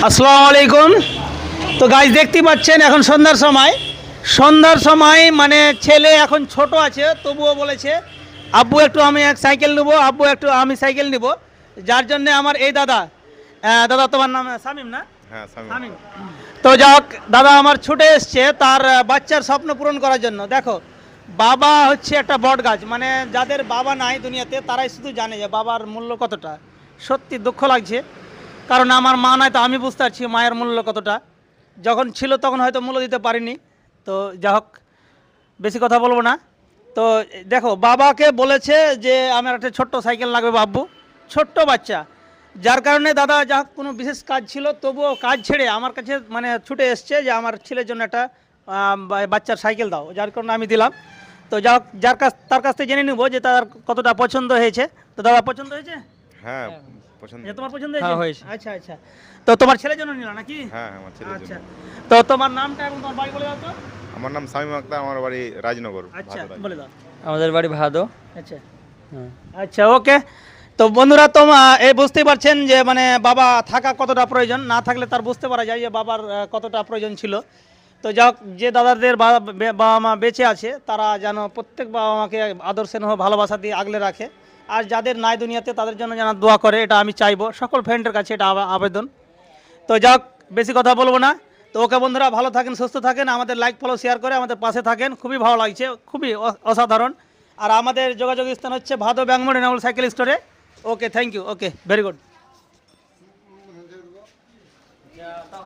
আসসালামু আলাইকুম। তো গাইজ দেখতে পাচ্ছেন এখন সন্ধ্যার সময় মানে ছেলে এখন ছোট আছে, তবুও বলেছে আব্বু একটু আমি এক সাইকেল নেবো, আব্বু একটু আমি সাইকেল নিব, যার জন্যে আমার এই দাদা দাদা তোমার নাম শামীম না? হ্যাঁ, শামীম। তো যাক দাদা আমার ছুটে এসছে তার বাচ্চার স্বপ্ন পূরণ করার জন্য। দেখো বাবা হচ্ছে একটা বট গাছ, মানে যাদের বাবা নাই দুনিয়াতে তারাই শুধু জানে যে বাবার মূল্য কতটা। সত্যি দুঃখ লাগছে, কারণ আমার মা নাই, তো আমি বুঝতে পারছি মায়ের মূল্য কতটা। যখন ছিল তখন হয়তো মূল্য দিতে পারিনি। তো যা হোক, বেশি কথা বলবো না। তো দেখো বাবাকে বলেছে যে আমার একটা ছোট্ট সাইকেল লাগবে বাব্বু, ছোট্ট বাচ্চা, যার কারণে দাদা যা হোক কোনো বিশেষ কাজ ছিল তবুও কাজ ছেড়ে আমার কাছে মানে ছুটে এসছে যে আমার ছেলের জন্য একটা বাচ্চার সাইকেল দাও, যার কারণে আমি দিলাম। তো যা হোক তার কাছ থেকে জেনে নেবো যে তার কতটা পছন্দ হয়েছে। তো দাদা পছন্দ হয়েছে? হ্যাঁ, পছন্দ। তোমার পছন্দ হ্যাঁ, হয়েছে? হয়েছে। আচ্ছা আচ্ছা। তো তোমার ছেলের জন্য নিলা নাকি? হ্যাঁ, আমার ছেলের আচ্ছা। জন্য। তো তোমার নামটা এবং তোমার বাড়ি বলে দাও তো। আমার নাম শামীম আক্তার, আমার বাড়ি রাজনগর। আচ্ছা ভাদুরাই। বলে দাও। আমাদের বাড়ি ভাদো। আচ্ছা হ্যাঁ। আচ্ছা ওকে। তো বন্ধুরা এই বুঝতেই পারছেন যে মানে বাবা থাকা কতটা প্রয়োজন, না থাকলে তার বুঝতে পারা যায় যে বাবার কতটা প্রয়োজন ছিল। তো যাই হোক, যে দাদাদের বাবা মা বেঁচে আছে তারা যেন প্রত্যেক বাবা মাকে আদর স্নেহ ভালোবাসা দিয়ে আগলে রাখে, আর যাদের নাই দুনিয়াতে তাদের জন্য যেন দোয়া করে, এটা আমি চাইবো সকল ফ্রেন্ডের কাছে, এটা আবেদন। তো যাক বেশি কথা বলবো না। তো ওকে বন্ধুরা, ভালো থাকেন, সুস্থ থাকেন, আমাদের লাইক ফলো শেয়ার করে আমাদের পাশে থাকেন, খুবই ভালো লাগছে, খুবই অসাধারণ। আর আমাদের যোগাযোগ স্থান হচ্ছে ভাদো ব্যাঙ্গমোড় এনামুল সাইকেল স্টোরে। Okay, thank you, okay, very good.